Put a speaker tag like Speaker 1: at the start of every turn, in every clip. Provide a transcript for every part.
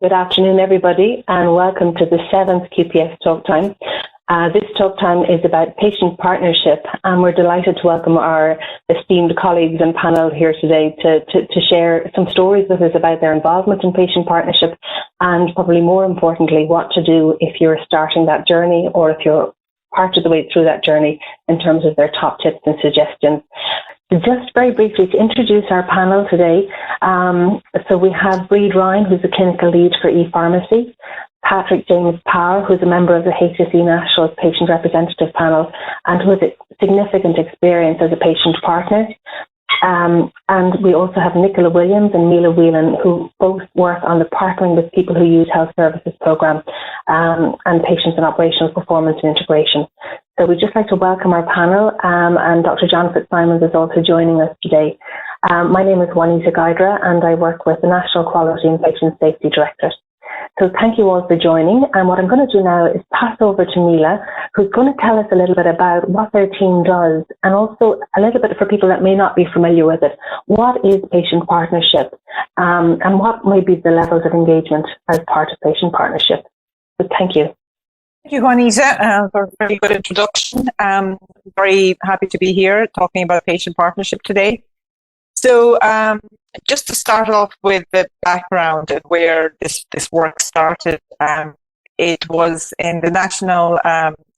Speaker 1: Good afternoon, everybody, and welcome to the 7th QPS TalkTime. This TalkTime is about patient partnership, and we're delighted to welcome our esteemed colleagues and panel here today to share some stories with us about their involvement in patient partnership, and probably more importantly, what to do if you're starting that journey or if you're part of the way through that journey in terms of their top tips and suggestions. Just very briefly to introduce our panel today, so we have Brid, who's the clinical lead for ePharmacy, Patrick James Power, who's a member of the HSE National Patient Representative Panel and who has significant experience as a patient partner. And we also have Nicola and Mila Whelan, who both work on the Partnering with People Who Use Health Services programme and Patients and Operational Performance and Integration. So we'd just like to welcome our panel, and Dr. John Fitzsimons is also joining us today. My name is Juanita Guidra, and I work with the National Quality and Patient Safety Directorate. So thank you all for joining, and what I'm going to do now is pass over to Mila, who's going to tell us a little bit about what their team does, and also a little bit for people that may not be familiar with it. What is patient partnership, and what may be the levels of engagement as part of patient partnership? So thank you.
Speaker 2: Thank you, Juanita, for a very good introduction. Very happy to be here talking about patient partnership today. So just to start off with the background and where this work started, it was in the National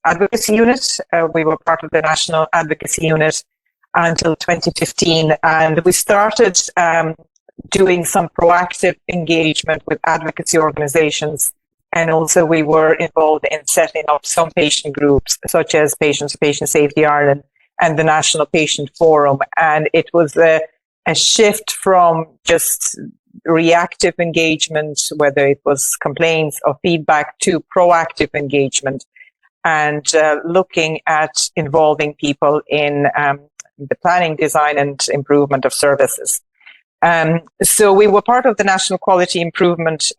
Speaker 2: Advocacy Unit. We were part of the National Advocacy Unit until 2015, and we started doing some proactive engagement with advocacy organizations. And also we were involved in setting up some patient groups, such as Patients for Patient Safety Ireland and the National Patient Forum. And it was a shift from just reactive engagement, whether it was complaints or feedback, to proactive engagement and looking at involving people in the planning, design and improvement of services. So we were part of the National Quality Improvement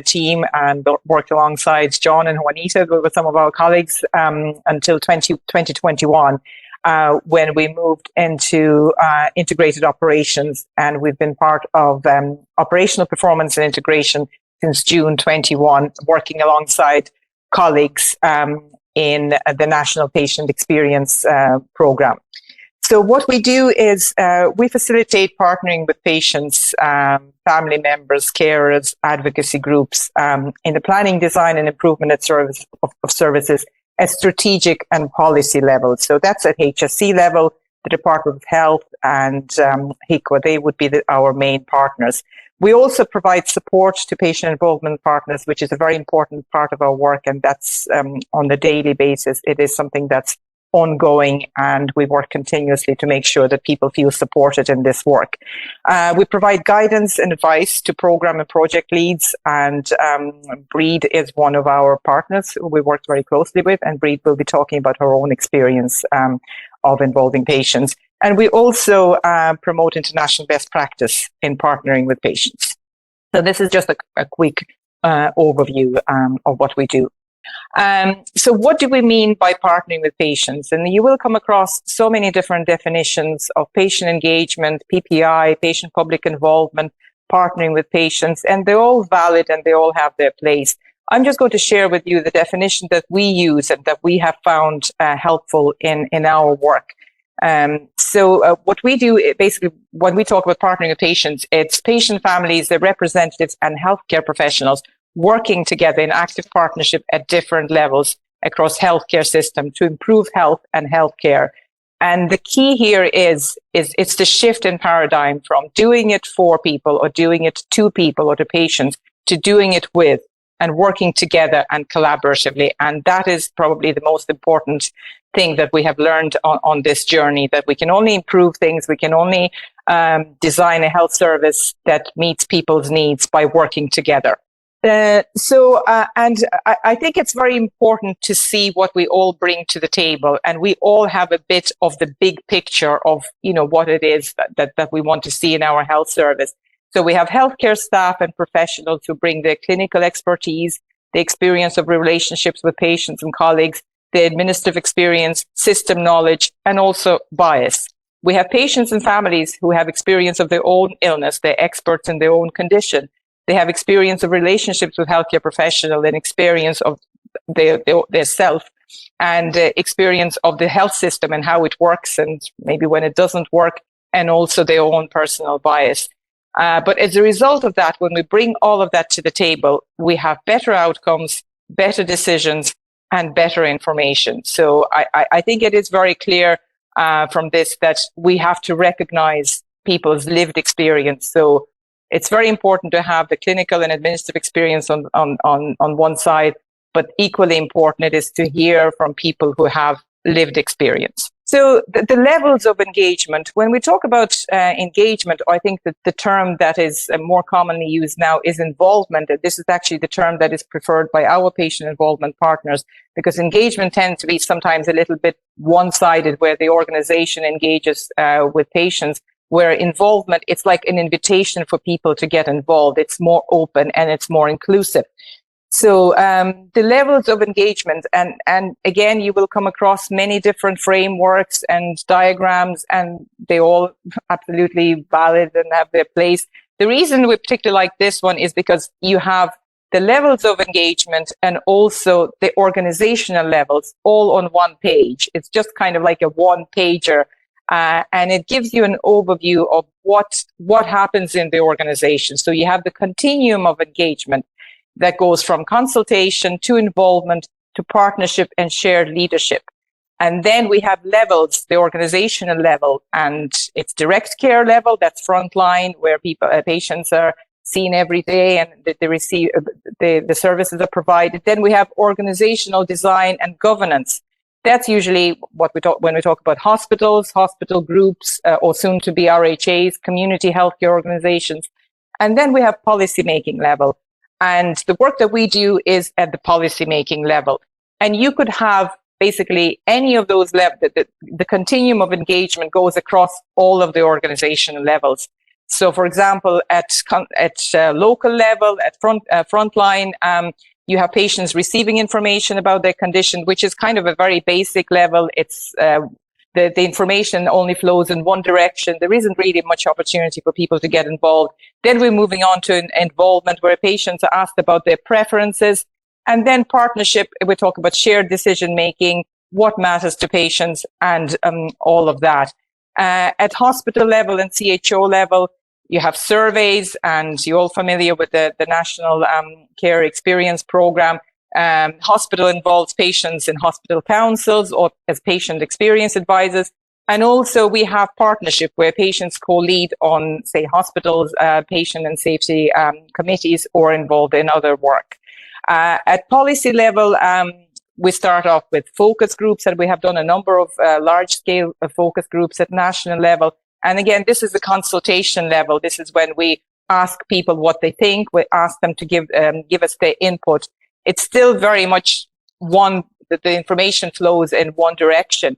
Speaker 2: team and worked alongside John and Juanita, who were some of our colleagues, until 2021, when we moved into integrated operations, and we've been part of operational performance and integration since June 21, working alongside colleagues in the National Patient Experience Programme. So what we do is we facilitate partnering with patients, family members, carers, advocacy groups in the planning, design and improvement of services at strategic and policy levels. So that's at HSE level, the Department of Health and HICWA. They would be our main partners. We also provide support to patient involvement partners, which is a very important part of our work, and that's on the daily basis. It is something that's ongoing, and we work continuously to make sure that people feel supported in this work. We provide guidance and advice to program and project leads, and Brid is one of our partners who we work very closely with, and Brid will be talking about her own experience of involving patients. And we also promote international best practice in partnering with patients. So this is just a quick overview of what we do. So what do we mean by partnering with patients? And you will come across so many different definitions of patient engagement, PPI, patient public involvement, partnering with patients, and they're all valid and they all have their place. I'm just going to share with you the definition that we use and that we have found helpful in our work. So what we do, basically, when we talk about partnering with patients, it's patient families, their representatives and healthcare professionals working together in active partnership at different levels across healthcare system to improve health and healthcare. And the key here is it's the shift in paradigm from doing it for people or doing it to people or to patients to doing it with and working together and collaboratively. And that is probably the most important thing that we have learned on this journey, that we can only improve things, we can only design a health service that meets people's needs by working together. And I think it's very important to see what we all bring to the table, and we all have a bit of the big picture of, what it is that we want to see in our health service. So we have healthcare staff and professionals who bring their clinical expertise, the experience of relationships with patients and colleagues, the administrative experience, system knowledge, and also bias. We have patients and families who have experience of their own illness, they're experts in their own condition. They have experience of relationships with healthcare professionals and experience of their self and experience of the health system and how it works and maybe when it doesn't work, and also their own personal bias. But as a result of that, when we bring all of that to the table, we have better outcomes, better decisions, and better information. So I think it is very clear from this that we have to recognize people's lived experience. So it's very important to have the clinical and administrative experience on one side, but equally important it is to hear from people who have lived experience. So the levels of engagement, when we talk about engagement, I think that the term that is more commonly used now is involvement. And this is actually the term that is preferred by our patient involvement partners, because engagement tends to be sometimes a little bit one-sided, where the organization engages with patients, where involvement, it's like an invitation for people to get involved. It's more open and it's more inclusive. So the levels of engagement, and again, you will come across many different frameworks and diagrams, and they all absolutely valid and have their place. The reason we particularly like this one is because you have the levels of engagement and also the organizational levels all on one page. It's just kind of like a one-pager, and it gives you an overview of what happens in the organization. So you have the continuum of engagement that goes from consultation to involvement to partnership and shared leadership. And then we have levels, the organizational level, and it's direct care level, that's frontline, where patients are seen every day and they receive the services are provided. Then we have organizational design and governance. That's usually what we talk when we talk about hospitals, hospital groups, or soon to be RHAs, community healthcare organizations. And then we have policy making level. And the work that we do is at the policy-making level. And you could have basically any of those levels. The continuum of engagement goes across all of the organizational levels. So, for example, at local level, at frontline, you have patients receiving information about their condition, which is kind of a very basic level. It's the information only flows in one direction. There isn't really much opportunity for people to get involved. Then we're moving on to involvement, where patients are asked about their preferences. And then partnership, we talk about shared decision-making, what matters to patients, and all of that. At hospital level and CHO level, you have surveys, and you're all familiar with the National Care Experience Program. Hospital involves patients in hospital councils or as patient experience advisors. And also we have partnership, where patients co-lead on, say, hospitals, patient and safety committees, or involved in other work. At policy level, we start off with focus groups, and we have done a number of large-scale focus groups at national level. And again, this is the consultation level. This is when we ask people what they think. We ask them to give us their input. It's still very much that the information flows in one direction.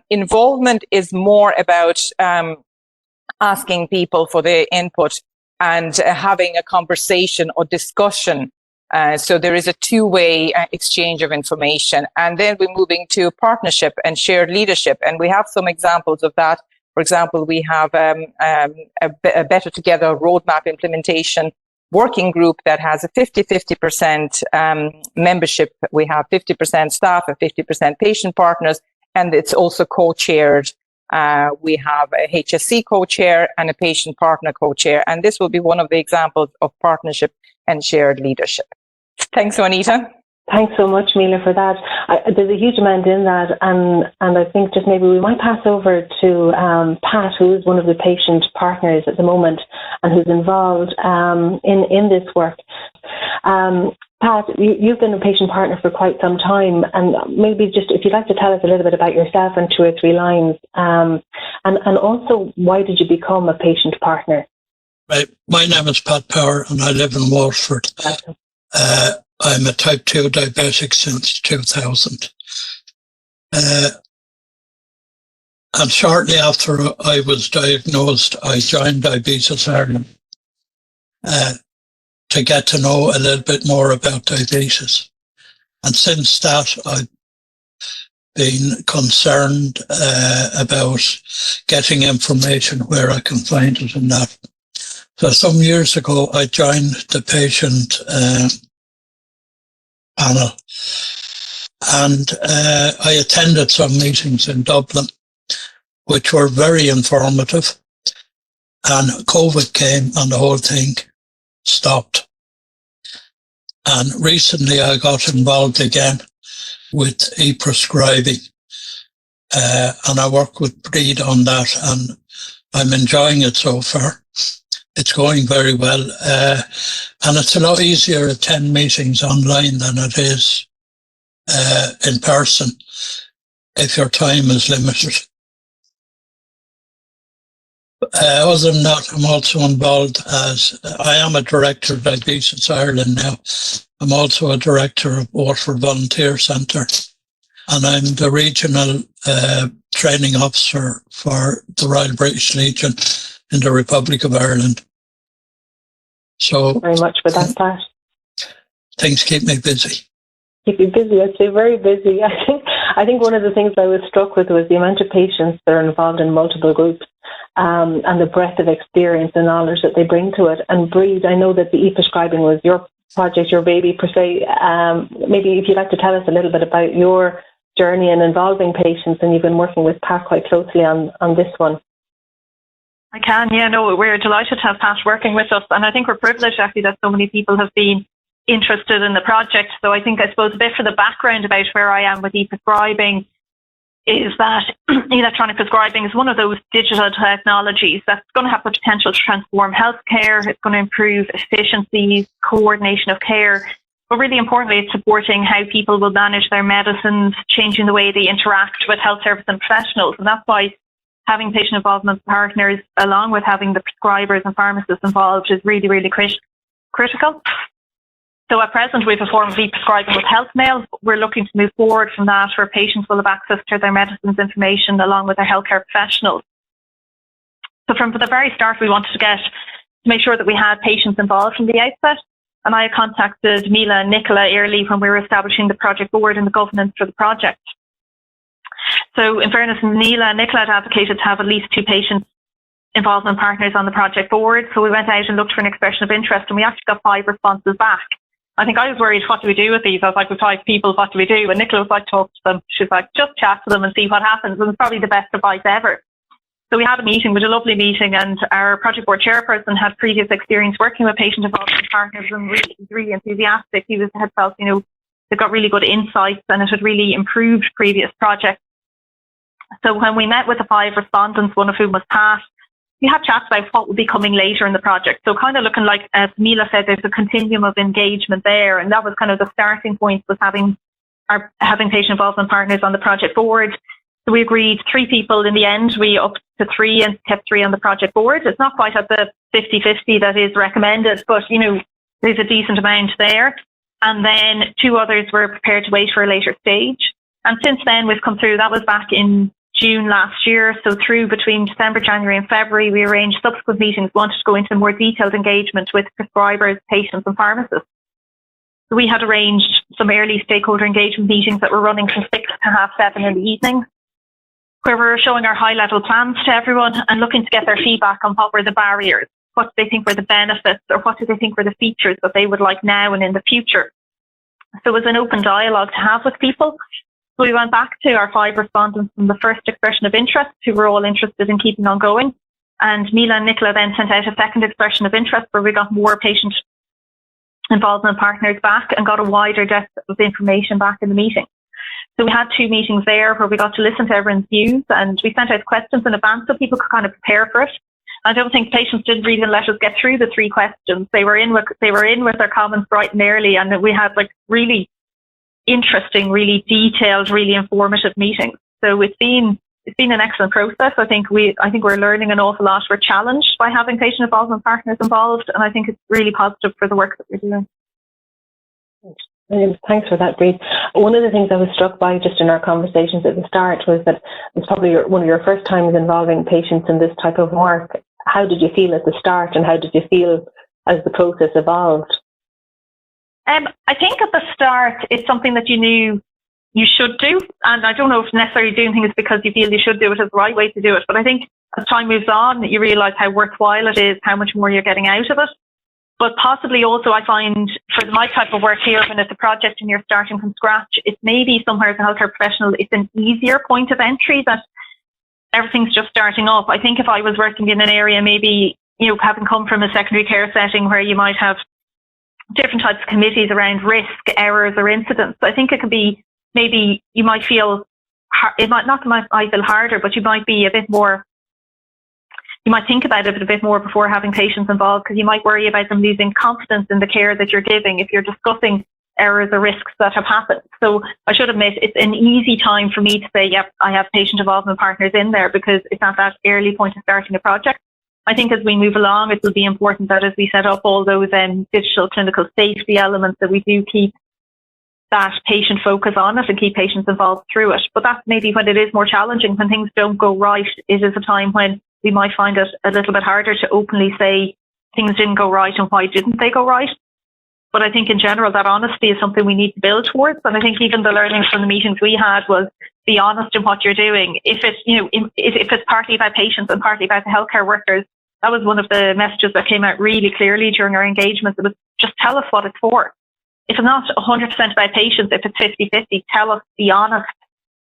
Speaker 2: Involvement is more about asking people for their input and having a conversation or discussion. So there is a two-way exchange of information. And then we're moving to partnership and shared leadership. And we have some examples of that. For example, we have a Better Together roadmap implementation working group that has a 50-50% membership. We have 50% staff and 50% patient partners, and it's also co-chaired. We have a HSE co-chair and a patient partner co-chair, and this will be one of the examples of partnership and shared leadership. Thanks, Juanita.
Speaker 1: Thanks so much, Mila, for that. There's a huge amount in that, and I think just maybe we might pass over to Pat, who is one of the patient partners at the moment and who's involved in this work. Pat, you've been a patient partner for quite some time, and maybe just if you'd like to tell us a little bit about yourself in 2 or 3 lines, and also why did you become a patient partner?
Speaker 3: Right. My name is Pat Power, and I live in Waterford. I'm a type 2 diabetic since 2000. And shortly after I was diagnosed, I joined Diabetes Ireland to get to know a little bit more about diabetes. And since that, I've been concerned about getting information where I can find it and that. So some years ago, I joined the patient panel, and I attended some meetings in Dublin, which were very informative. And COVID came and the whole thing stopped. And recently I got involved again with e-prescribing. And I work with Brid on that, and I'm enjoying it so far. It's going very well. And it's a lot easier to attend meetings online than it is in person if your time is limited. Other than that, I'm also involved as I am a director of Diabetes Ireland now. I'm also a director of Waterford Volunteer Centre, and I'm the regional training officer for the Royal British Legion in the Republic of Ireland. So
Speaker 1: Thank you very much for that, Pat.
Speaker 3: Things keep me busy.
Speaker 1: Keep you busy, I'd say very busy. I think one of the things I was struck with was the amount of patients that are involved in multiple groups, and the breadth of experience and knowledge that they bring to it. And Brid, I know that the e-prescribing was your project, your baby per se. Maybe if you'd like to tell us a little bit about your journey in involving patients, and you've been working with Pat quite closely on this one.
Speaker 4: I can, yeah, no, we're delighted to have Pat working with us, and I think we're privileged actually that so many people have been interested in the project. So I suppose a bit for the background about where I am with e-prescribing is that electronic prescribing is one of those digital technologies that's going to have the potential to transform healthcare. It's going to improve efficiencies, coordination of care, but really importantly, it's supporting how people will manage their medicines, changing the way they interact with health service and professionals. And that's why having patient involvement partners, along with having the prescribers and pharmacists involved, is really, really critical. So at present, we have a form of e-prescribing with health mail. We're looking to move forward from that, where patients will have access to their medicines information along with their healthcare professionals. So from the very start, we wanted to make sure that we had patients involved from the outset. And I contacted Mila and Nicola early when we were establishing the project board and the governance for the project. So in fairness, Mila and Nicola had advocated to have at least 2 patient involvement partners on the project board. So we went out and looked for an expression of interest, and we actually got 5 responses back. I think I was worried, what do we do with these? I was like, with 5 people, what do we do? And Nicola was like, talk to them. She's like, just chat to them and see what happens. And it's probably the best advice ever. So we had a meeting, it was a lovely meeting, and our project board chairperson had previous experience working with patient involvement partners and really enthusiastic. He had felt, they got really good insights and it had really improved previous projects. So when we met with the 5 respondents, one of whom was Pat, we had chats about what would be coming later in the project. So kind of looking like, as Mila said, there's a continuum of engagement there. And that was kind of the starting point, was having patient involvement partners on the project board. So we agreed 3 people in the end. We upped to 3 and kept 3 on the project board. It's not quite at the 50-50 that is recommended, but, there's a decent amount there. And then 2 others were prepared to wait for a later stage. And since then, we've come through, that was back in June last year. So through between December, January and February, we arranged subsequent meetings, wanted to go into more detailed engagement with prescribers, patients and pharmacists. So we had arranged some early stakeholder engagement meetings that were running from 6 to 7:30 in the evening, where we were showing our high-level plans to everyone and looking to get their feedback on what were the barriers, what do they think were the benefits, or what do they think were the features that they would like now and in the future. So it was an open dialogue to have with people. So we went back to our 5 respondents from the first expression of interest, who were all interested in keeping on going. And Mila and Nicola then sent out a second expression of interest, where we got more patient involvement partners back and got a wider depth of information back in the meeting. So we had 2 meetings there where we got to listen to everyone's views, and we sent out questions in advance so people could kind of prepare for it. I don't think patients didn't really let us get through the 3 questions. They were in with their comments bright and early, and we had really interesting, really detailed, really informative meetings. So it's been an excellent process. I think we're learning an awful lot. We're challenged by having patient involvement partners involved, and I think it's really positive for the work that we're doing.
Speaker 1: Thanks for that, Brid. One of the things I was struck by just in our conversations at the start was that it's probably one of your first times involving patients in this type of work. How did you feel at the start, and how did you feel as the process evolved?
Speaker 4: I think at the start, it's something that you knew you should do. And I don't know if necessarily doing things because you feel you should do it is the right way to do it. But I think as time moves on, you realise how worthwhile it is, how much more you're getting out of it. But possibly also I find for my type of work here, when it's a project and you're starting from scratch, it's maybe somewhere as a healthcare professional, it's an easier point of entry that everything's just starting up. I think if I was working in an area, maybe, you know, having come from a secondary care setting where you might have different types of committees around risk, errors or incidents, I think it could be, maybe you might feel, it might not might feel harder, but you might be a bit more, you might think about it a bit more before having patients involved, because you might worry about them losing confidence in the care that you're giving if you're discussing errors or risks that have happened. So I should admit, it's an easy time for me to say, yep, I have patient involvement partners in there, because it's at that early point of starting a project. I think as we move along, it will be important that as we set up all those digital clinical safety elements, that we do keep that patient focus on it and keep patients involved through it. But that's maybe when it is more challenging, when things don't go right. It is a time when we might find it a little bit harder to openly say things didn't go right and why didn't they go right. But I think in general, that honesty is something we need to build towards. And I think even the learnings from the meetings we had was be honest in what you're doing. If it's, you know, if it's partly about patients and partly about the healthcare workers, that was one of the messages that came out really clearly during our engagement. It was just tell us what it's for. If it's not 100% about patients, if it's 50-50, tell us, be honest,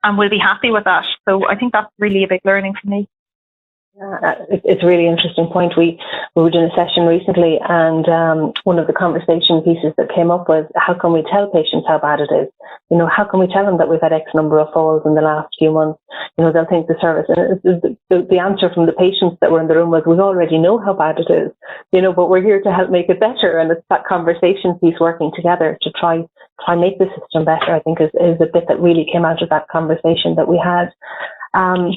Speaker 4: and we'll be happy with that. So I think that's really a big learning for me.
Speaker 1: It's a really interesting point. We were doing a session recently, and one of the conversation pieces that came up was, how can we tell patients how bad it is? You know, how can we tell them that we've had X number of falls in the last few months? You know, they'll think the service. And the answer from the patients that were in the room was, we already know how bad it is, you know, but we're here to help make it better. And it's that conversation piece working together to try make the system better, I think is a bit that really came out of that conversation that we had. I'm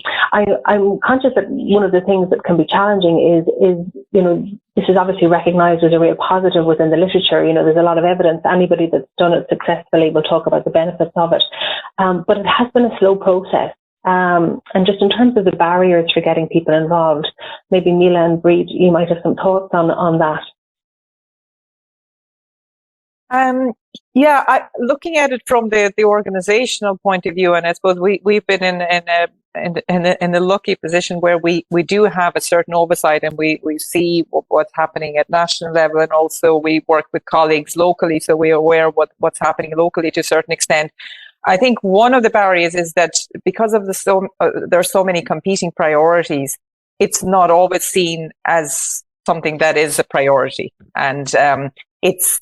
Speaker 1: conscious that one of the things that can be challenging is, you know, this is obviously recognised as a real positive within the literature. You know, there's a lot of evidence. Anybody that's done it successfully will talk about the benefits of it. But it has been a slow process. And just in terms of the barriers for getting people involved, maybe Mila and Brid, you might have some thoughts on that.
Speaker 2: Looking at it from the organizational point of view, and I suppose we've been in the lucky position where we do have a certain oversight, and we see what's happening at national level, and also we work with colleagues locally, so we're aware of what's happening locally to a certain extent. I think one of the barriers is that because of there are so many competing priorities, it's not always seen as something that is a priority, and it's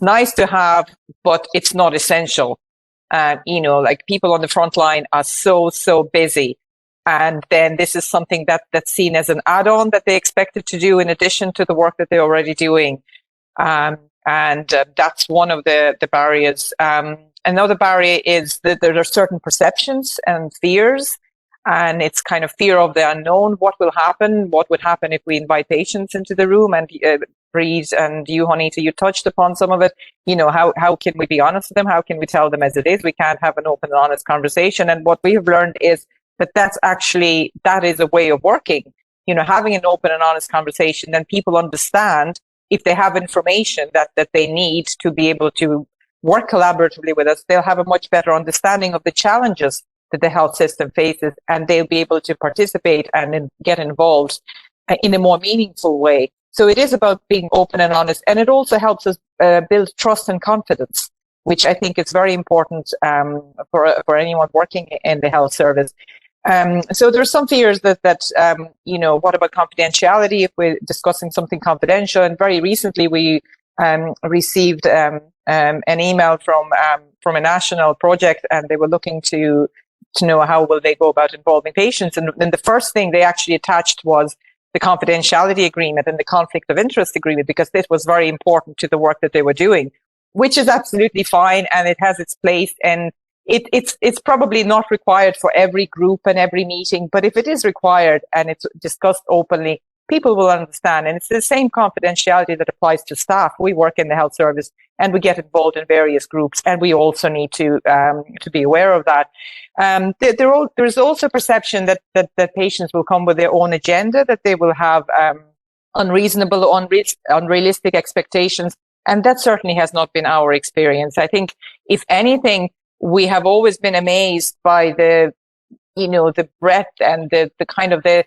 Speaker 2: nice to have, but it's not essential. You know, like people on the front line are so busy. And then this is something that's seen as an add-on that they expected to do in addition to the work that they're already doing. And that's one of the barriers. Another barrier is that there are certain perceptions and fears. And it's kind of fear of the unknown. What will happen? What would happen if we invite patients into the room? And Brid and you, Juanita, you touched upon some of it. You know, how can we be honest with them? How can we tell them as it is? We can't have an open and honest conversation. And what we have learned is that that is a way of working. You know, having an open and honest conversation, then people understand if they have information that they need to be able to work collaboratively with us, they'll have a much better understanding of the challenges that the health system faces, and they'll be able to participate and get involved in a more meaningful way. So it is about being open and honest, and it also helps us build trust and confidence, which I think is very important for anyone working in the health service. So there's some fears that you know, what about confidentiality if we're discussing something confidential? And very recently we received an email from a national project, and they were looking to know how will they go about involving patients. And then the first thing they actually attached was the confidentiality agreement and the conflict of interest agreement, because this was very important to the work that they were doing, which is absolutely fine, and it has its place. And it's probably not required for every group and every meeting, but if it is required and it's discussed openly, people will understand. And it's the same confidentiality that applies to staff. We work in the health service and we get involved in various groups, and we also need to be aware of that. There's also perception that patients will come with their own agenda, that they will have unreasonable, unrealistic expectations. And that certainly has not been our experience. I think, if anything, we have always been amazed by the breadth and the kind of the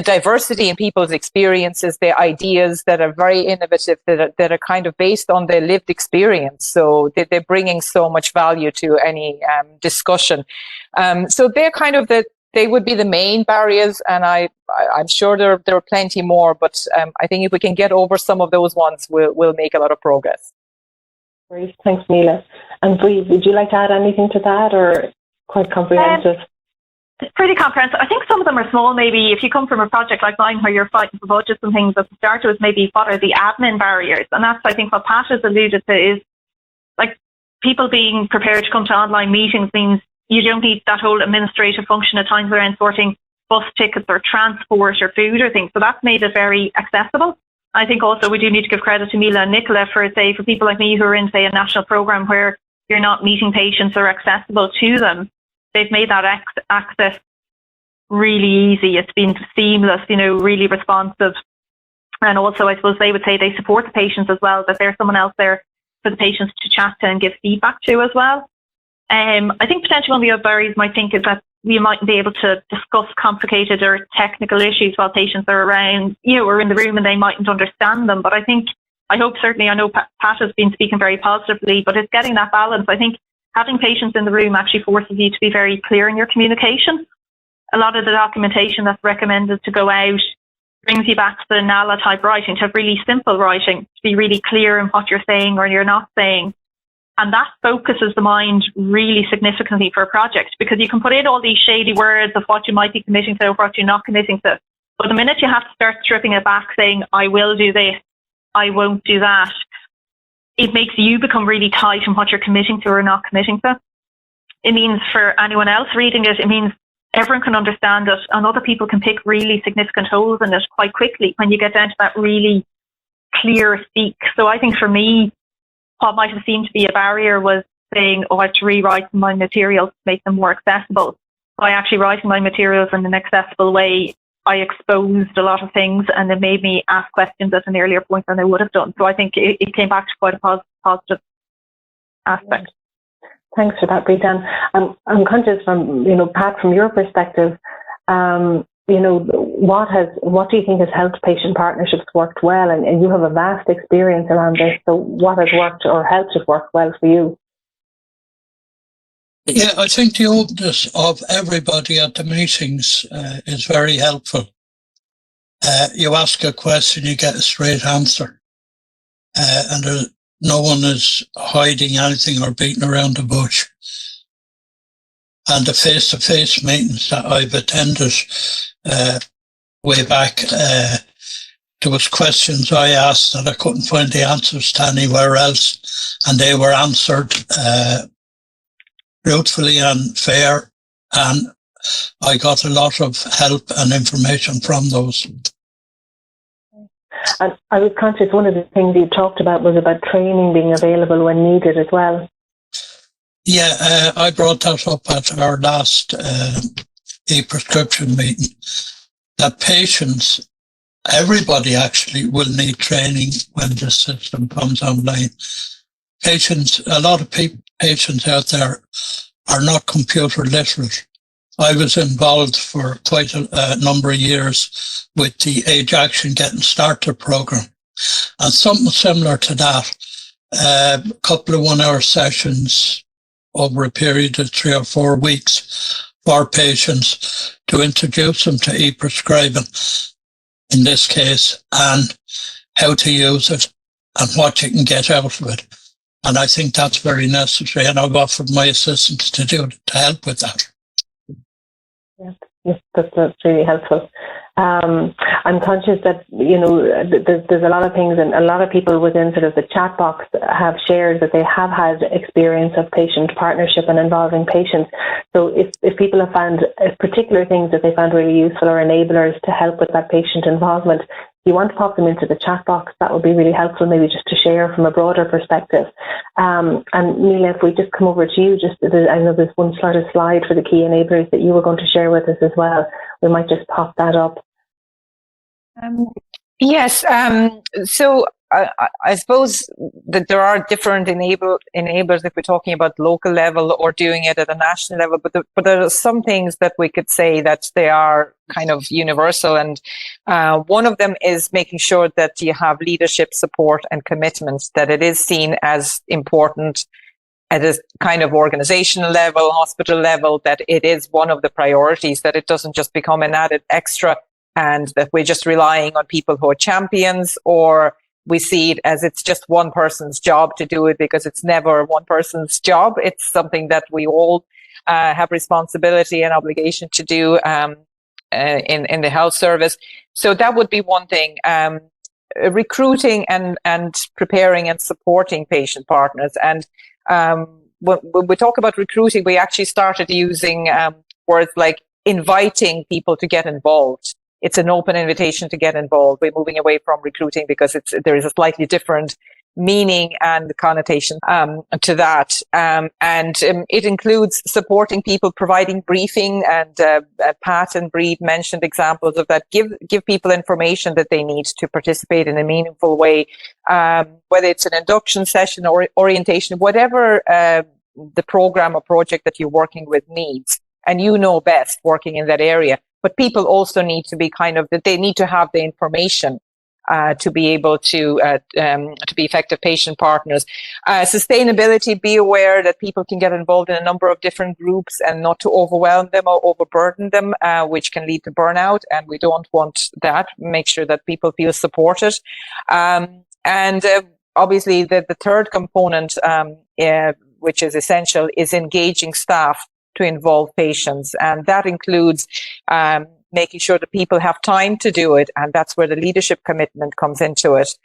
Speaker 2: diversity in people's experiences, the ideas that are very innovative, that are kind of based on their lived experience. So they're bringing so much value to any discussion. So they're kind of they would be the main barriers, and I'm sure there are plenty more, but I think if we can get over some of those ones, we'll make a lot of progress.
Speaker 1: Great, thanks, Mila. And Brid, would you like to add anything to that, or quite comprehensive?
Speaker 4: It's pretty comprehensive. I think some of them are small. Maybe if you come from a project like mine where you're fighting for budgets and things, at the start it was maybe what are the admin barriers, and that's I think what Pat has alluded to is like people being prepared to come to online meetings means you don't need that whole administrative function at times around sorting bus tickets or transport or food or things. So that's made it very accessible. I think also we do need to give credit to Mila and Nicola for people like me who are in, say, a national programme where you're not meeting patients or accessible to them. They've made that access really easy. It's been seamless, really responsive. And also, I suppose they would say they support the patients as well, that there's someone else there for the patients to chat to and give feedback to as well. I think potentially one of the other barriers might think is that we might be able to discuss complicated or technical issues while patients are around, or in the room, and they mightn't understand them. But I know Pat has been speaking very positively, but it's getting that balance. I think having patients in the room actually forces you to be very clear in your communication. A lot of the documentation that's recommended to go out brings you back to the NALA type writing, to have really simple writing, to be really clear in what you're saying or you're not saying. And that focuses the mind really significantly for a project, because you can put in all these shady words of what you might be committing to or what you're not committing to. But the minute you have to start stripping it back, saying, I will do this, I won't do that, it makes you become really tight in what you're committing to or not committing to. It means for anyone else reading it, it means everyone can understand it and other people can pick really significant holes in it quite quickly when you get down to that really clear speak. So I think for me, what might have seemed to be a barrier was saying, I have to rewrite my materials to make them more accessible. By actually writing my materials in an accessible way, I exposed a lot of things and it made me ask questions at an earlier point than I would have done. So I think it came back to quite a positive aspect.
Speaker 1: Thanks for that, Brid. I'm conscious from, Pat, from your perspective, what do you think has helped patient partnerships worked well? And you have a vast experience around this. So what has worked or helped it work well for you?
Speaker 3: Yeah, I think the openness of everybody at the meetings is very helpful. You ask a question, you get a straight answer. And no one is hiding anything or beating around the bush. And the face-to-face meetings that I've attended way back, there was questions I asked that I couldn't find the answers to anywhere else, and they were answered truthfully and fair, and I got a lot of help and information from those.
Speaker 1: And I was conscious one of the things you talked about was about training being available when needed as well.
Speaker 3: Yeah, I brought that up at our last e-prescription meeting, that patients, everybody actually will need training when the system comes online. Patients, a lot of patients out there are not computer literate. I was involved for quite a number of years with the Age Action Getting Started program. And something similar to that, a couple of 1-hour sessions over a period of 3 or 4 weeks for patients to introduce them to e-prescribing, in this case, and how to use it and what you can get out of it. And I think that's very necessary, and I've offered my assistance to help with that.
Speaker 1: Yes, that's really helpful. I'm conscious that, there's a lot of things, and a lot of people within sort of the chat box have shared that they have had experience of patient partnership and involving patients. So if people have found particular things that they found really useful or enablers to help with that patient involvement, if you want to pop them into the chat box, that would be really helpful, maybe just to share from a broader perspective. And Mila, if we just come over to you, I know there's one sort of slide for the key enablers that you were going to share with us as well. We might just pop that up.
Speaker 2: Yes. So I suppose that there are different enablers if we're talking about local level or doing it at a national level. But there are some things that we could say that they are kind of universal. And one of them is making sure that you have leadership support and commitment, that it is seen as important at a kind of organizational level, hospital level, that it is one of the priorities, that it doesn't just become an added extra and that we're just relying on people who are champions, or we see it as it's just one person's job to do it, because it's never one person's job. It's something that we all have responsibility and obligation to do in the health service. So that would be one thing. Recruiting and preparing and supporting patient partners. And when we talk about recruiting, we actually started using words like inviting people to get involved. It's an open invitation to get involved. We're moving away from recruiting because there is a slightly different meaning and connotation to that. And it includes supporting people, providing briefing, and Pat and Brid mentioned examples of that. Give people information that they need to participate in a meaningful way, whether it's an induction session or orientation, whatever the program or project that you're working with needs. And you know best working in that area. But people also need to be that they need to have the information to be able to be effective patient partners. Sustainability, be aware that people can get involved in a number of different groups and not to overwhelm them or overburden them, which can lead to burnout. And we don't want that. Make sure that people feel supported. And obviously the third component, which is essential, is engaging staff to involve patients. And that includes making sure that people have time to do it. And that's where the leadership commitment comes into it.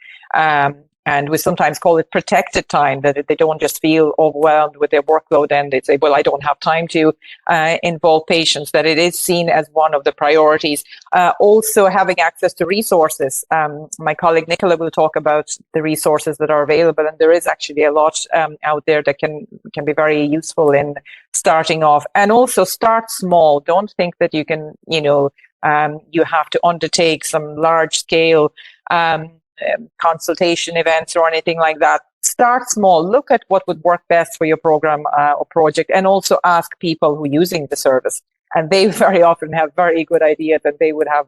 Speaker 2: And we sometimes call it protected time, that they don't just feel overwhelmed with their workload and they say, well, I don't have time to involve patients, that it is seen as one of the priorities. Also having access to resources. My colleague Nicola will talk about the resources that are available, and there is actually a lot out there that can be very useful in starting off. And also start small. Don't think that you can, you have to undertake some large scale consultation events or anything like that. Start small. Look at what would work best for your program or project, and also ask people who are using the service. And they very often have very good ideas, and they would have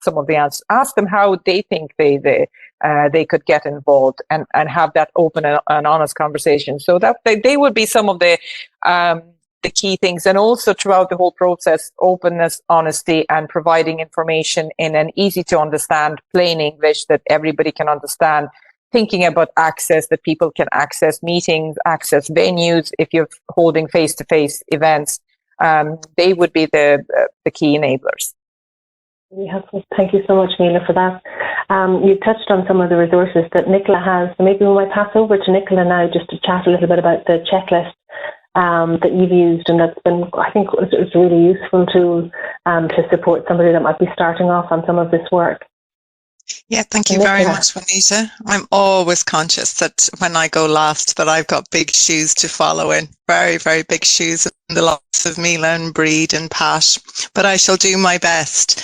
Speaker 2: some of the answers. Ask them how they think they could get involved, and have that open and honest conversation. So that they would be some of the key things. And also throughout the whole process, openness, honesty, and providing information in an easy to understand, plain English that everybody can understand. Thinking about access, that people can access meetings, access venues. If you're holding face-to-face events, they would be the key enablers.
Speaker 1: Really helpful. Thank you so much, Mila, for that. You touched on some of the resources that Nicola has. So maybe we might pass over to Nicola now just to chat a little bit about the checklist that you've used, and that's been, I think, it's a really useful tool to support somebody that might be starting off on some of this work.
Speaker 5: Yeah, thank you very much, Juanita. I'm always conscious that when I go last that I've got big shoes to follow in, very, very big shoes in the likes of Mila and Brid and Pat, but I shall do my best.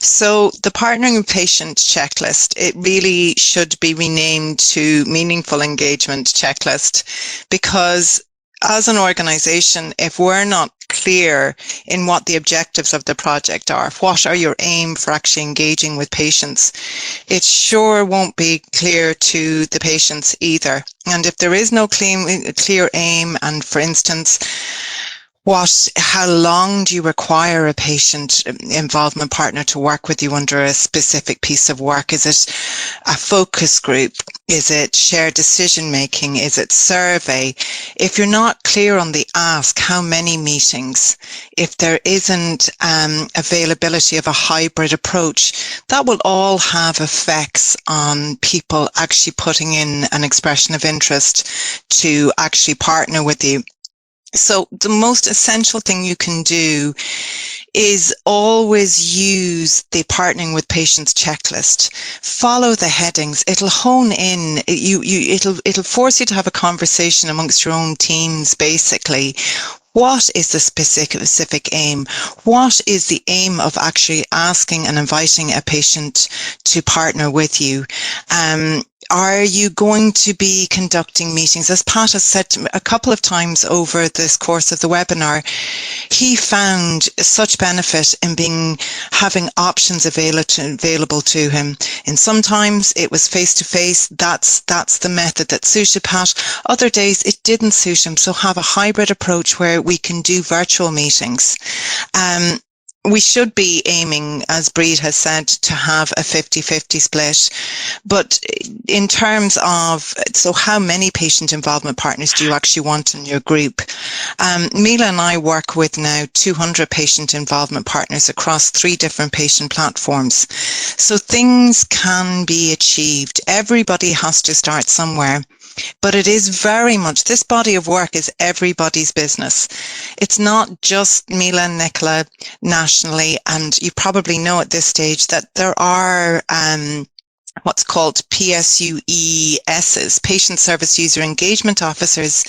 Speaker 5: So the Partnering with Patients checklist, it really should be renamed to Meaningful Engagement Checklist, because as an organisation, if we're not clear in what the objectives of the project are, what are your aim for actually engaging with patients, it sure won't be clear to the patients either. And if there is no clear aim, and for instance, how long do you require a patient involvement partner to work with you under a specific piece of work? Is it a focus group? Is it shared decision making? Is it survey? If you're not clear on the ask, how many meetings? If there isn't availability of a hybrid approach, that will all have effects on people actually putting in an expression of interest to actually partner with you. So the most essential thing you can do is always use the Partnering with Patients checklist. Follow the headings. It'll hone in. It'll force you to have a conversation amongst your own teams, basically. What is the specific aim? What is the aim of actually asking and inviting a patient to partner with you? Are you going to be conducting meetings? As Pat has said to me a couple of times over this course of the webinar, he found such benefit in having options available to him. And sometimes it was face-to-face. That's the method that suited Pat. Other days it didn't suit him. So have a hybrid approach where we can do virtual meetings. We should be aiming, as Brid has said, to have a 50-50 split. But in terms of, so how many patient involvement partners do you actually want in your group? Mila and I work with now 200 patient involvement partners across 3 different patient platforms. So things can be achieved. Everybody has to start somewhere. But it is very much, this body of work is everybody's business. It's not just Mila and Nicola nationally, and you probably know at this stage that there are what's called PSUESs, Patient Service User Engagement Officers.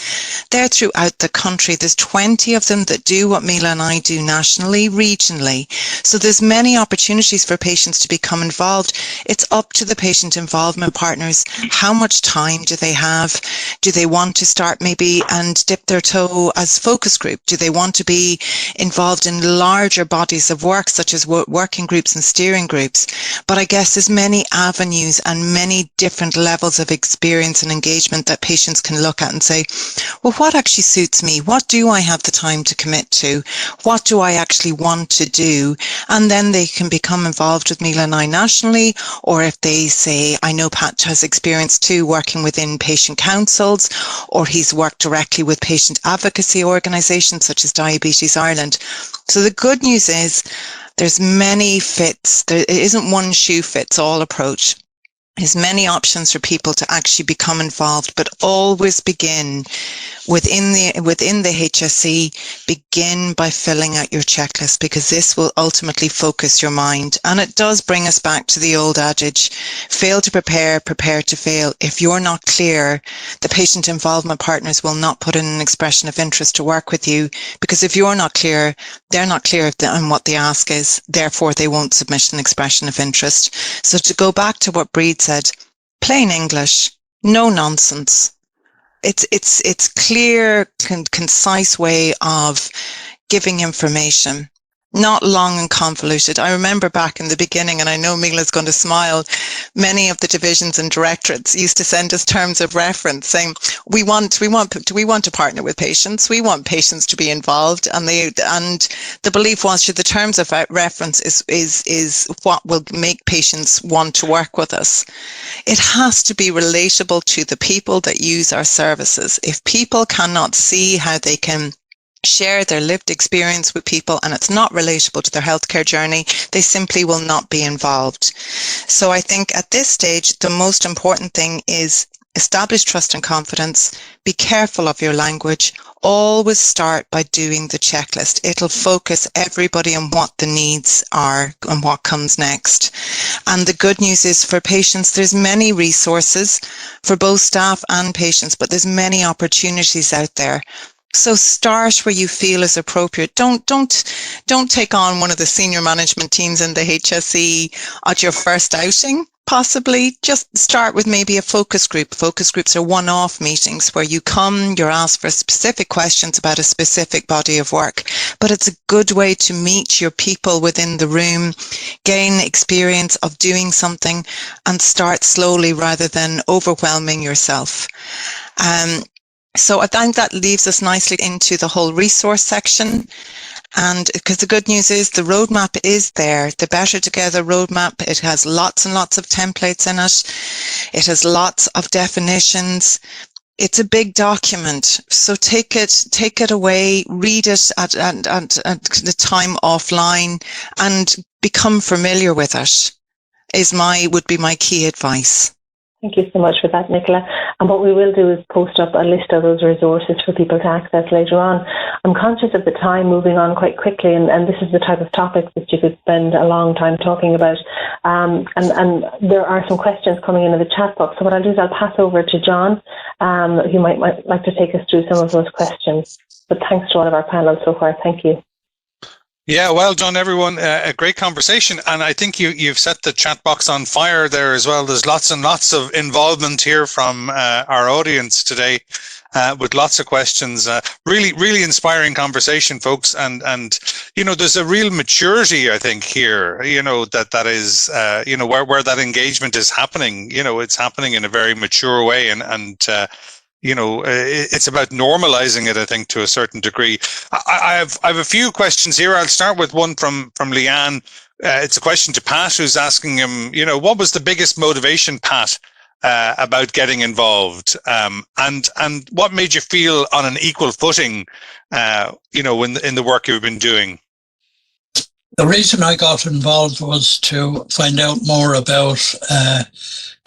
Speaker 5: They're throughout the country. There's 20 of them that do what Mila and I do nationally, regionally. So there's many opportunities for patients to become involved. It's up to the patient involvement partners. How much time do they have? Do they want to start maybe and dip their toe as focus group? Do they want to be involved in larger bodies of work, such as working groups and steering groups? But I guess there's many avenues and many different levels of experience and engagement that patients can look at and say, well, what actually suits me? What do I have the time to commit to? What do I actually want to do? And then they can become involved with Mila and I nationally, or if they say, I know Pat has experience too working within patient councils, or he's worked directly with patient advocacy organisations such as Diabetes Ireland. So the good news is there's many fits. There isn't one shoe fits all approach. There's many options for people to actually become involved, but always begin within the HSE, begin by filling out your checklist, because this will ultimately focus your mind. And it does bring us back to the old adage, fail to prepare, prepare to fail. If you're not clear, the patient involvement partners will not put in an expression of interest to work with you, because if you're not clear, they're not clear on what the ask is. Therefore, they won't submit an expression of interest. So to go back to what Brid said, plain English, no nonsense. It's clear, concise way of giving information, not long and convoluted. I remember back in the beginning, and I know Mila's going to smile, many of the divisions and directorates used to send us terms of reference saying, we want to partner with patients. We want patients to be involved. And the belief was the terms of reference is what will make patients want to work with us. It has to be relatable to the people that use our services. If people cannot see how they can share their lived experience with people and it's not relatable to their healthcare journey, they simply will not be involved. So I think at this stage, the most important thing is establish trust and confidence. Be careful of your language. Always start by doing the checklist. It'll focus everybody on what the needs are and what comes next. And the good news is for patients, there's many resources for both staff and patients, but there's many opportunities out there. So start where you feel is appropriate. Don't take on one of the senior management teams in the HSE at your first outing. Possibly just start with maybe a focus group. Focus groups are one-off meetings where you come, you're asked for specific questions about a specific body of work. But it's a good way to meet your people within the room, gain experience of doing something, and start slowly rather than overwhelming yourself. So I think that leaves us nicely into the whole resource section. And because the good news is the roadmap is there, the Better Together roadmap. It has lots and lots of templates in it. It has lots of definitions. It's a big document. So take it away, read it at the time offline and become familiar with it would be my key advice.
Speaker 1: Thank you so much for that, Nicola. And what we will do is post up a list of those resources for people to access later on. I'm conscious of the time moving on quite quickly, and this is the type of topic that you could spend a long time talking about. And there are some questions coming in the chat box. So what I'll do is I'll pass over to John who might like to take us through some of those questions. But thanks to all of our panel so far. Thank you.
Speaker 6: Yeah, well done, everyone. A great conversation, and I think you've set the chat box on fire there as well. There's lots and lots of involvement here from our audience today, with lots of questions. Really inspiring conversation, folks, and there's a real maturity, I think, here. That is where that engagement is happening. It's happening in a very mature way, and it's about normalizing it, I think, to a certain degree. I have a few questions here. I'll start with one from Leanne. It's a question to Pat, who's asking him, what was the biggest motivation, Pat, about getting involved? And what made you feel on an equal footing, in the work you've been doing?
Speaker 3: The reason I got involved was to find out more about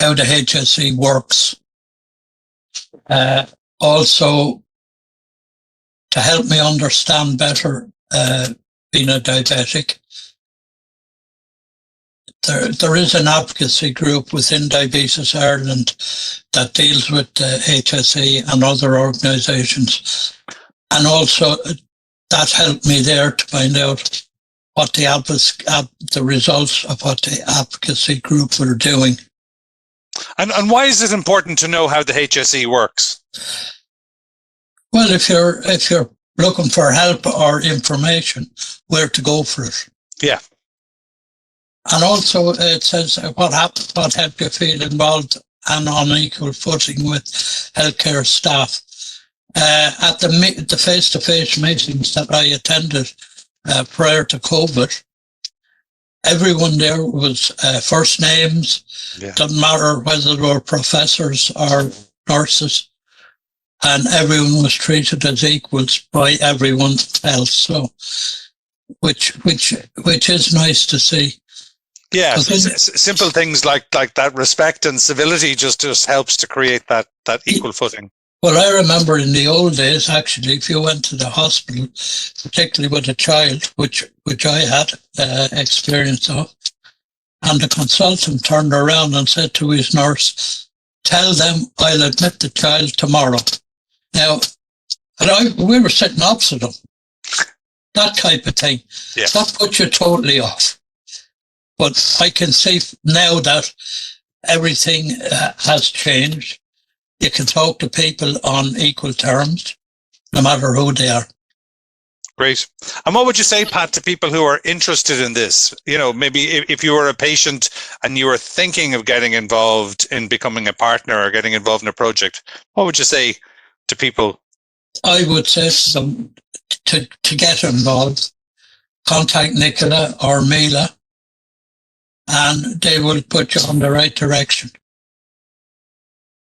Speaker 3: how the HSE works. Also, to help me understand better being a diabetic. There is an advocacy group within Diabetes Ireland that deals with HSE and other organisations, and also that helped me there to find out what the results of what the advocacy group were doing.
Speaker 6: And why is it important to know how the HSE works?
Speaker 3: Well, if you're looking for help or information, where to go for it.
Speaker 6: Yeah.
Speaker 3: And also it says what helped you feel involved and on equal footing with healthcare staff. At the face-to-face meetings that I attended prior to COVID, everyone there was first names.
Speaker 6: Yeah.
Speaker 3: Doesn't matter whether they were professors or nurses, and everyone was treated as equals by everyone else. So, which is nice to see.
Speaker 6: Yeah, simple things like that respect and civility just helps to create that equal footing.
Speaker 3: Well, I remember in the old days, actually, if you went to the hospital, particularly with a child, which I had experience of, and the consultant turned around and said to his nurse, "Tell them I'll admit the child tomorrow." Now, we were sitting opposite them. That type of thing.
Speaker 6: Yeah.
Speaker 3: That puts you totally off. But I can see now that everything has changed. You can talk to people on equal terms, no matter who they are.
Speaker 6: Great. And what would you say, Pat, to people who are interested in this? Maybe if you were a patient and you were thinking of getting involved in becoming a partner or getting involved in a project, what would you say to people?
Speaker 3: I would say to them to get involved, contact Nicola or Mila, and they will put you on the right direction.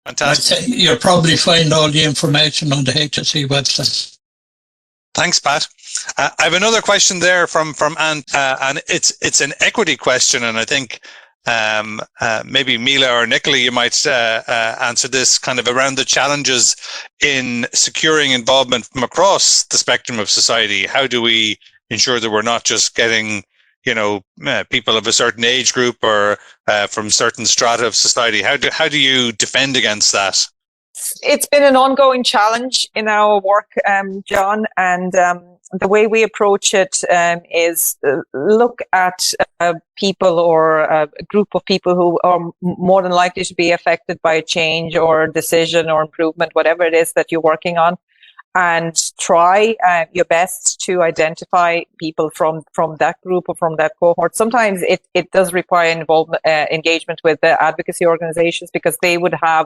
Speaker 6: Fantastic.
Speaker 3: You'll probably find all the information on the HSE website.
Speaker 6: Thanks, Pat. I have another question there from Anne, and it's an equity question, and I think maybe Mila or Nicola, you might answer this, kind of around the challenges in securing involvement from across the spectrum of society. How do we ensure that we're not just getting people of a certain age group or from certain strata of society? How do you defend against that?
Speaker 2: It's been an ongoing challenge in our work, John, and the way we approach it is look at people or a group of people who are more than likely to be affected by a change or decision or improvement, whatever it is that you're working on, and try your best to identify people from that group or from that cohort. Sometimes it does require engagement with the advocacy organizations because they would have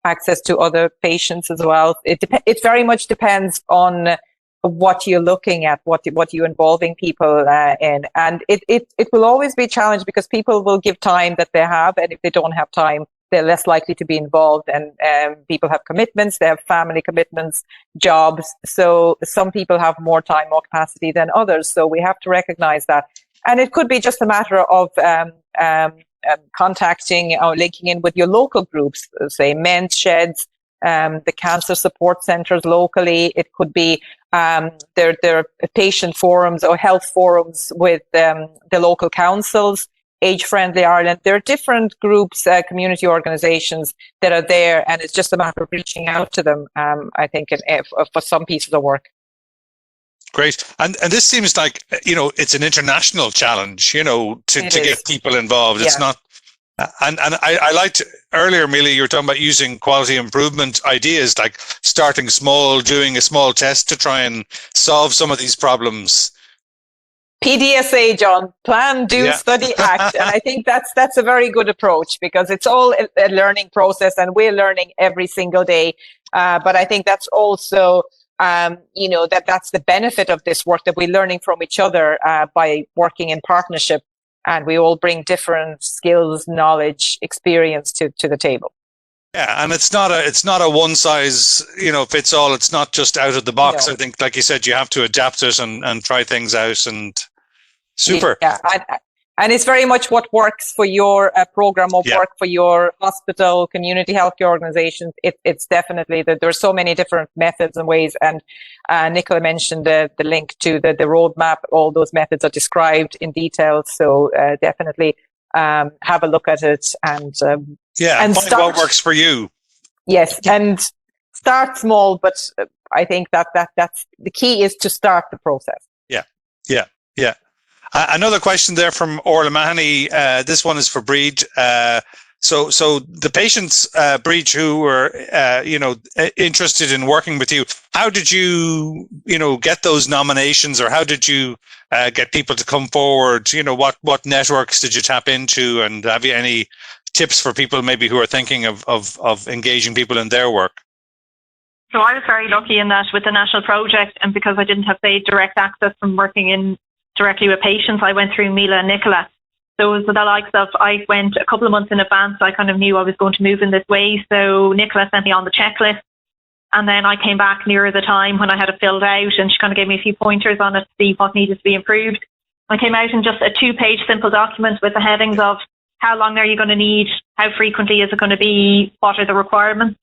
Speaker 2: access to other patients as well. It very much depends on what you're looking at, what you're involving people in, and it will always be a challenge because people will give time that they have, and if they don't have time, they're less likely to be involved. And people have commitments, they have family commitments, jobs. So some people have more time, more capacity than others. So we have to recognize that, and it could be just a matter of contacting or linking in with your local groups, say men's sheds, the cancer support centres locally. It could be there are patient forums or health forums with the local councils. Age Friendly Ireland. There are different groups, community organisations that are there, and it's just a matter of reaching out to them, I think, for some pieces of work.
Speaker 6: Great. And this seems like, it's an international challenge, to get people involved. It's not, and I liked earlier, Mila, you were talking about using quality improvement ideas, like starting small, doing a small test to try and solve some of these problems.
Speaker 2: PDSA, John, plan, do, study, act. And I think that's a very good approach, because it's all a learning process and we're learning every single day. But I think that's also, that's the benefit of this work, that we're learning from each other by working in partnership, and we all bring different skills, knowledge, experience to the table.
Speaker 6: Yeah, and it's not a one size fits all. It's not just out of the box.
Speaker 2: No.
Speaker 6: I think, like you said, you have to adapt it and try things out. And super.
Speaker 2: Yeah, and it's very much what works for your program or work for your hospital, community healthcare organizations. It's definitely that there are so many different methods and ways. And Nicola mentioned the link to the roadmap. All those methods are described in detail. So definitely have a look at it and
Speaker 6: and find what works for you.
Speaker 2: Yes, and start small, but I think that's the key, is to start the process.
Speaker 6: Yeah. Another question there from Orla Mahoney. This one is for Brid. So the patients, Brid, who were, interested in working with you, how did you, get those nominations, or how did you get people to come forward? What networks did you tap into, and have you any tips for people maybe who are thinking of engaging people in their work?
Speaker 4: So I was very lucky in that with the national project, and because I didn't have, say, direct access from working in directly with patients, I went through Mila and Nicola. So it was the likes of, I went a couple of months in advance. I kind of knew I was going to move in this way. So Nicola sent me on the checklist, and then I came back nearer the time when I had it filled out, and she kind of gave me a few pointers on it to see what needed to be improved. I came out in just a 2-page simple document with the headings of how long are you going to need, how frequently is it going to be, what are the requirements.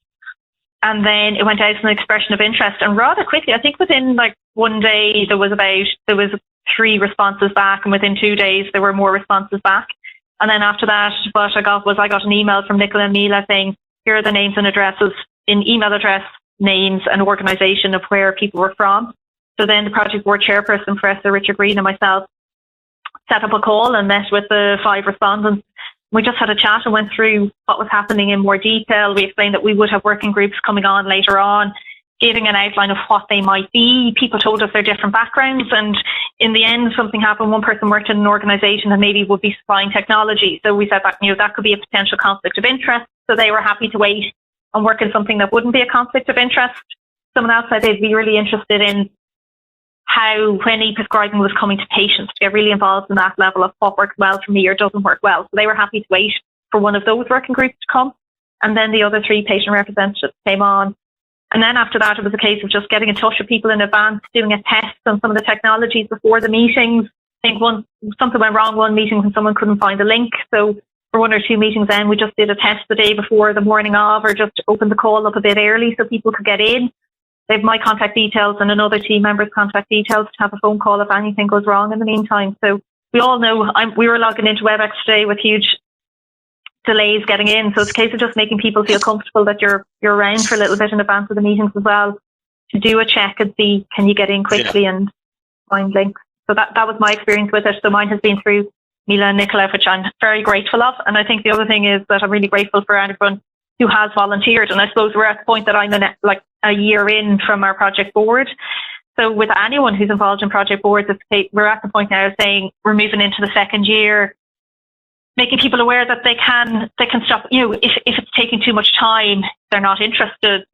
Speaker 4: And then it went out as an expression of interest, and rather quickly, I think within like one day, there was 3 responses back, and within 2 days there were more responses back. And then after that, what I got an email from Nicola and Mila saying, here are the names and addresses, in email address, names and organisation of where people were from. So then the project board chairperson, Professor Richard Green, and myself set up a call and met with the 5 respondents. We just had a chat and went through what was happening in more detail. We explained that we would have working groups coming on later on, giving an outline of what they might be. People told us their different backgrounds, and in the end, something happened. One person worked in an organisation and maybe would be supplying technology. So we said that, that could be a potential conflict of interest. So they were happy to wait and work in something that wouldn't be a conflict of interest. Someone else said they'd be really interested in how, when e-prescribing was coming to patients, to get really involved in that level of what works well for me or doesn't work well. So they were happy to wait for one of those working groups to come. And then the other 3 patient representatives came on. And then after that, it was a case of just getting in touch with people in advance, doing a test on some of the technologies before the meetings. I think something went wrong one meeting when someone couldn't find a link. So for 1 or 2 meetings then, we just did a test the day before, the morning of, or just opened the call up a bit early so people could get in. They have my contact details and another team member's contact details to have a phone call if anything goes wrong in the meantime. So we all know we were logging into WebEx today with huge delays getting in. So it's a case of just making people feel comfortable that you're around for a little bit in advance of the meetings as well, to do a check and see, can you get in quickly and find links. So that was my experience with it. So mine has been through Mila and Nicola, which I'm very grateful of. And I think the other thing is that I'm really grateful for anyone who has volunteered. And I suppose we're at the point that I'm in a year in from our project board. So with anyone who's involved in project boards, we're at the point now of saying we're moving into the 2nd year, making people aware that they can stop, if it's taking too much time, they're not interested,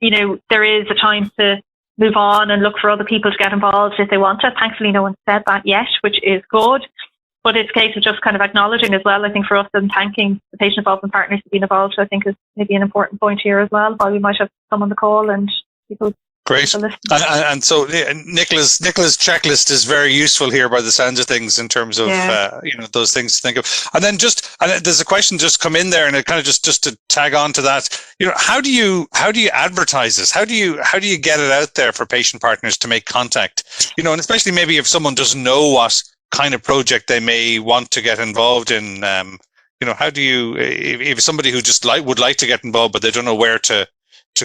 Speaker 4: there is a time to move on and look for other people to get involved if they want to. Thankfully, no one said that yet, which is good. But it's a case of just kind of acknowledging as well, I think, for us, and thanking the patient involvement partners who've been involved, I think is maybe an important point here as well, while we might have some on the call and people.
Speaker 6: Great. And so Nicola's checklist is very useful here by the sounds of things in terms of, those things to think of. And then there's a question just come in there, and it kind of just to tag on to that, how do you advertise this? How do you get it out there for patient partners to make contact? And especially maybe if someone doesn't know what kind of project they may want to get involved in? How do you, if somebody who just would like to get involved, but they don't know where to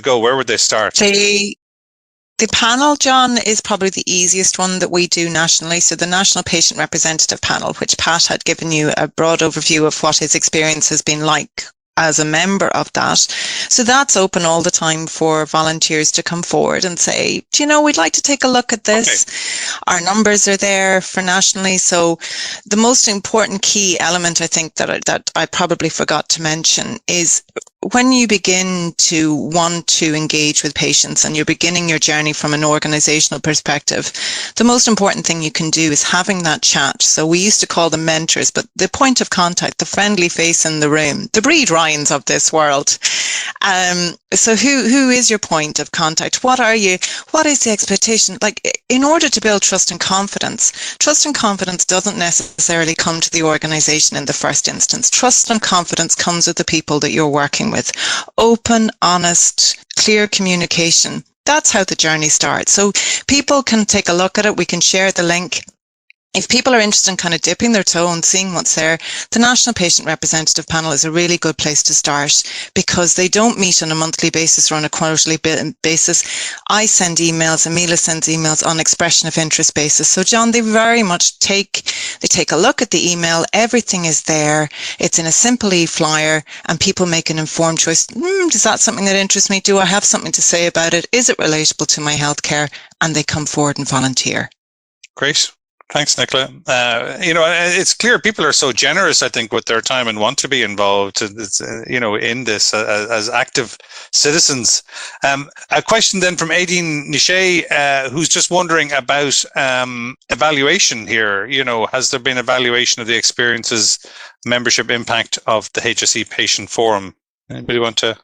Speaker 6: go, where would they start?
Speaker 5: The panel, John, is probably the easiest one that we do nationally. So the National Patient Representative Panel, which Pat had given you a broad overview of what his experience has been like as a member of that. So that's open all the time for volunteers to come forward and say, we'd like to take a look at this. Okay. Our numbers are there for nationally. So the most important key element, I think, that I probably forgot to mention is when you begin to want to engage with patients and you're beginning your journey from an organizational perspective, the most important thing you can do is having that chat. So we used to call them mentors, but the point of contact, the friendly face in the room, the Brid Ryans of this world. So who is your point of contact? What are you? What is the expectation? Like, in order to build trust and confidence doesn't necessarily come to the organization in the first instance. Trust and confidence comes with the people that you're working with. Open, honest, clear communication. That's how the journey starts. So people can take a look at it. We can share the link. If people are interested in kind of dipping their toe and seeing what's there, the National Patient Representative Panel is a really good place to start because they don't meet on a monthly basis or on a quarterly basis. I send emails and Mila sends emails on expression of interest basis. So John, they very much take a look at the email. Everything is there. It's in a simple e-flyer and people make an informed choice. Is that something that interests me? Do I have something to say about it? Is it relatable to my healthcare? And they come forward and volunteer.
Speaker 6: Great. Thanks, Nicola. It's clear people are so generous, I think, with their time and want to be involved, in this as active citizens. A question then from Aideen Nishay, who's just wondering about evaluation here. Has there been evaluation of the experiences, membership impact of the HSE Patient Forum? Anybody want to?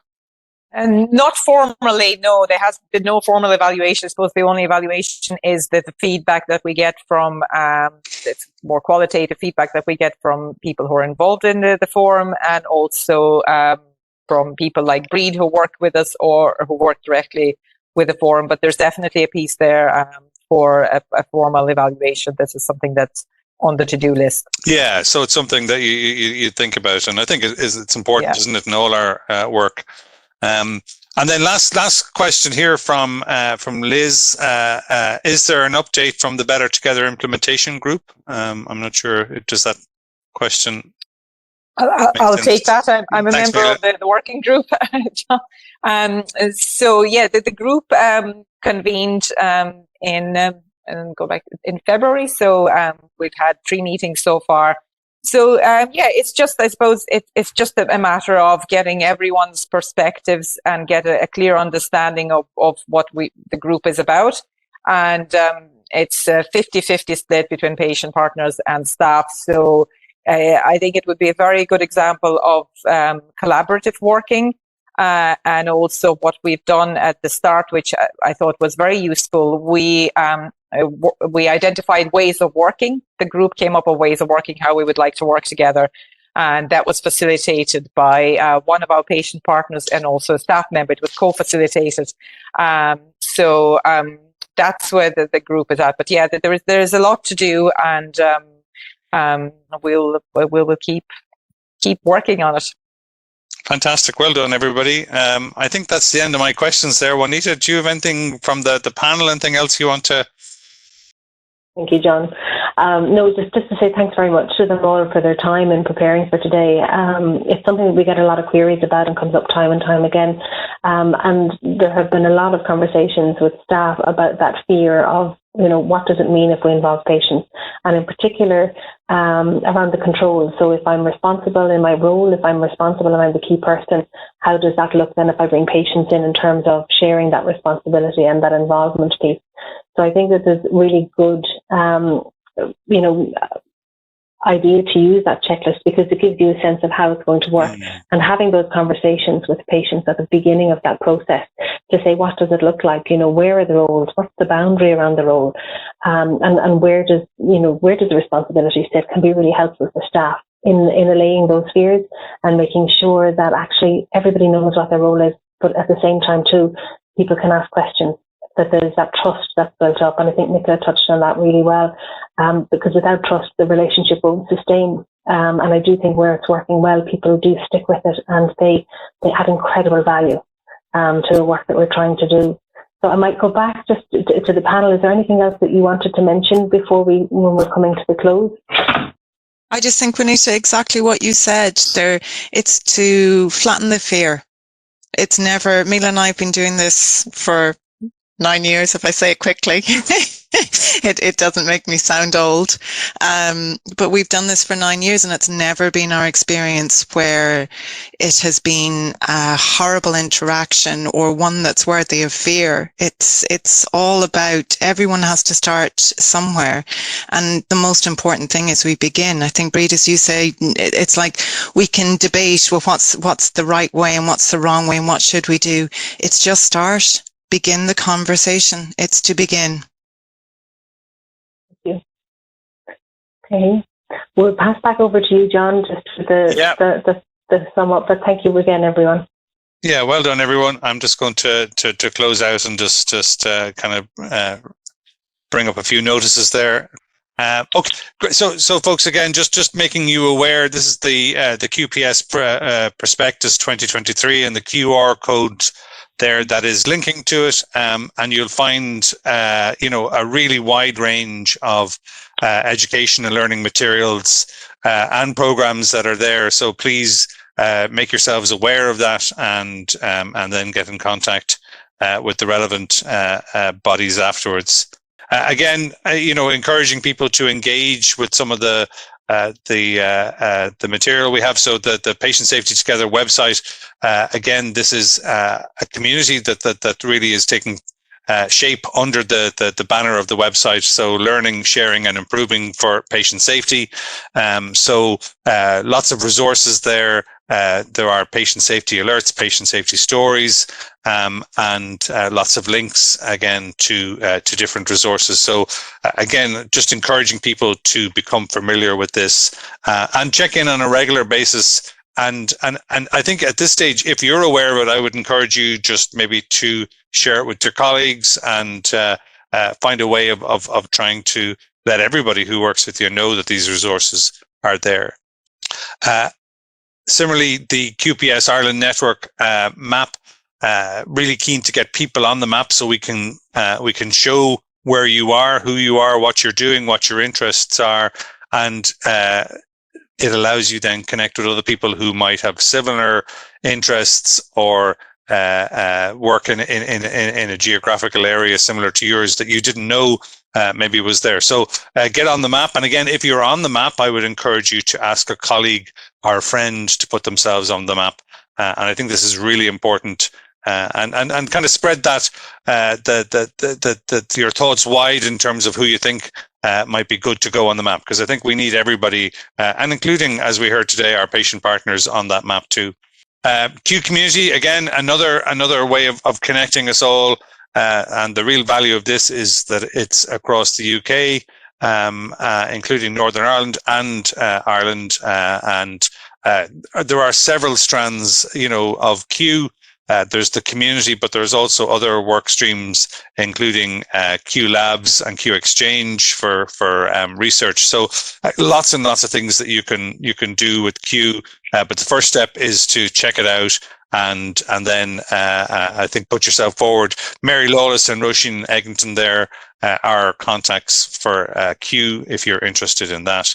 Speaker 2: And not formally, no, there has been no formal evaluation. I suppose the only evaluation is the feedback that we get from, it's more qualitative feedback that we get from people who are involved in the forum and also from people like Brid who work with us or who work directly with the forum. But there's definitely a piece there for a formal evaluation. This is something that's on the to-do list. Yeah,
Speaker 6: so it's something that you think about, and I think it's important, isn't it, in all our work. And then last question here from Liz. Is there an update from the Better Together implementation group? I'm not sure. Does that question?
Speaker 2: I'll take that. I'm a member of the working group. The group convened in February. So we've had 3 meetings so far. So, it's just, I suppose, it's just a matter of getting everyone's perspectives and get a clear understanding of what the group is about. And it's a 50-50 split between patient partners and staff. So I think it would be a very good example of collaborative working. And also what we've done at the start, which I thought was very useful. We identified ways of working. The group came up with ways of working, how we would like to work together. And that was facilitated by one of our patient partners and also a staff member. It was co-facilitated. So that's where the group is at. But yeah, there is a lot to do, and we'll keep working on it.
Speaker 6: Fantastic. Well done, everybody. I think that's the end of my questions there. Juanita, do you have anything from the panel, anything else you want to?
Speaker 1: Thank you, John. No, just to say thanks very much to them all for their time in preparing for today. It's something that we get a lot of queries about and comes up time and time again. And there have been a lot of conversations with staff about that fear of, what does it mean if we involve patients? And in particular, around the controls. So if I'm responsible in my role, if I'm responsible and I'm the key person, how does that look then if I bring patients in terms of sharing that responsibility and that involvement piece? So I think this is really good, idea to use that checklist because it gives you a sense of how it's going to work and having those conversations with patients at the beginning of that process to say, what does it look like? Where are the roles? What's the boundary around the role? And where does the responsibility sit can be really helpful for staff in allaying those fears and making sure that actually everybody knows what their role is, but at the same time too, people can ask questions. that there's that trust that's built up. And I think Nicola touched on that really well, because without trust, the relationship won't sustain. And I do think where it's working well, people do stick with it, and they add incredible value to the work that we're trying to do. So I might go back just to the panel. Is there anything else that you wanted to mention when we're coming to the close?
Speaker 5: I just think, Juanita, exactly what you said there. It's to flatten the fear. It's never, Mila and I have been doing this for 9 years, if I say it quickly. It doesn't make me sound old. But we've done this for 9 years, and it's never been our experience where it has been a horrible interaction or one that's worthy of fear. It's all about, everyone has to start somewhere. And the most important thing is we begin. I think, Brid, as you say, it's like we can debate, well, what's the right way and what's the wrong way and what should we do? It's just start. Begin the conversation. It's to begin.
Speaker 1: Thank you. Okay. We'll pass back over to you, John, just for the sum up. But thank you again, everyone.
Speaker 6: Yeah, well done, everyone. I'm just going to close out and just kind of bring up a few notices there. Okay, so folks, again, just making you aware, this is the QPS Prospectus 2023 and the QR code there that is linking to it, and you'll find a really wide range of education and learning materials and programs that are there. So please make yourselves aware of that, and then get in contact with the relevant bodies afterwards. Again, encouraging people to engage with some of the material we have. So the Patient Safety Together website, again, this is a community that really is taking shape under the banner of the website. So learning, sharing, and improving for patient safety. So lots of resources there. There are patient safety alerts, patient safety stories, and lots of links again to different resources. So again, just encouraging people to become familiar with this and check in on a regular basis. And I think at this stage, if you're aware of it, I would encourage you just maybe to share it with your colleagues and find a way of trying to let everybody who works with you know that these resources are there. Similarly, the QPS Ireland network map, really keen to get people on the map so we can show where you are, who you are, what you're doing, what your interests are, and it allows you then connect with other people who might have similar interests or work in a geographical area similar to yours that you didn't know maybe was there. So get on the map. And again, if you're on the map, I would encourage you to ask a colleague or a friend to put themselves on the map. And I think this is really important. And kind of spread that your thoughts wide in terms of who you think might be good to go on the map, because I think we need everybody, and including, as we heard today, our patient partners on that map too. Q Community, again, another way of connecting us all, and the real value of this is that it's across the UK, including Northern Ireland and Ireland, and there are several strands, of Q. There's the community, but there's also other work streams, including Q Labs and Q Exchange for research. So lots and lots of things that you can do with Q. But the first step is to check it out, and then I think put yourself forward. Mary Lawless and Roisin Egginton there are contacts for Q if you're interested in that.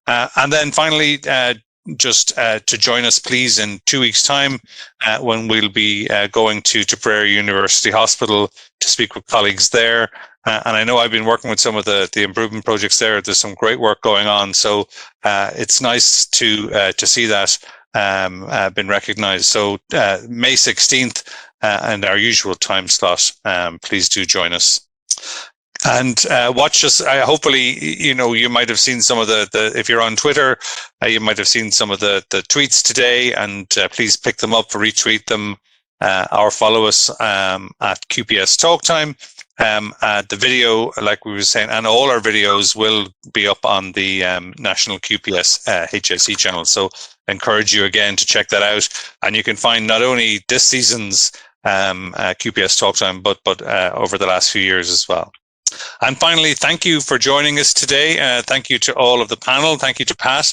Speaker 6: And then finally, just to join us, please, in 2 weeks' time, when we'll be going to Tipperary University Hospital to speak with colleagues there. And I know I've been working with some of the improvement projects there. There's some great work going on, so it's nice to see that been recognised. So May 16th and our usual time slot. Please do join us. And watch us. Hopefully, you might have seen some of the if you're on Twitter, you might have seen some of the tweets today, and please pick them up, retweet them, or follow us at QPS TalkTime. The video, like we were saying, and all our videos will be up on the National QPS HSE channel. So I encourage you again to check that out. And you can find not only this season's QPS TalkTime, but over the last few years as well. And finally, thank you for joining us today. Thank you to all of the panel. Thank you to Pat,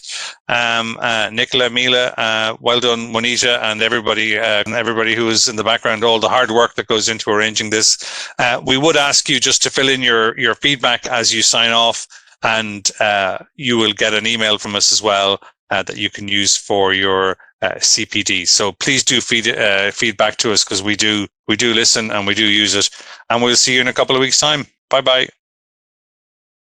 Speaker 6: Nicola, Mila, well done, Juanita, and everybody who is in the background, all the hard work that goes into arranging this. We would ask you just to fill in your feedback as you sign off, and you will get an email from us as well that you can use for your CPD. So please do feedback to us, because we do listen and we do use it. And we'll see you in a couple of weeks' time. Bye-bye.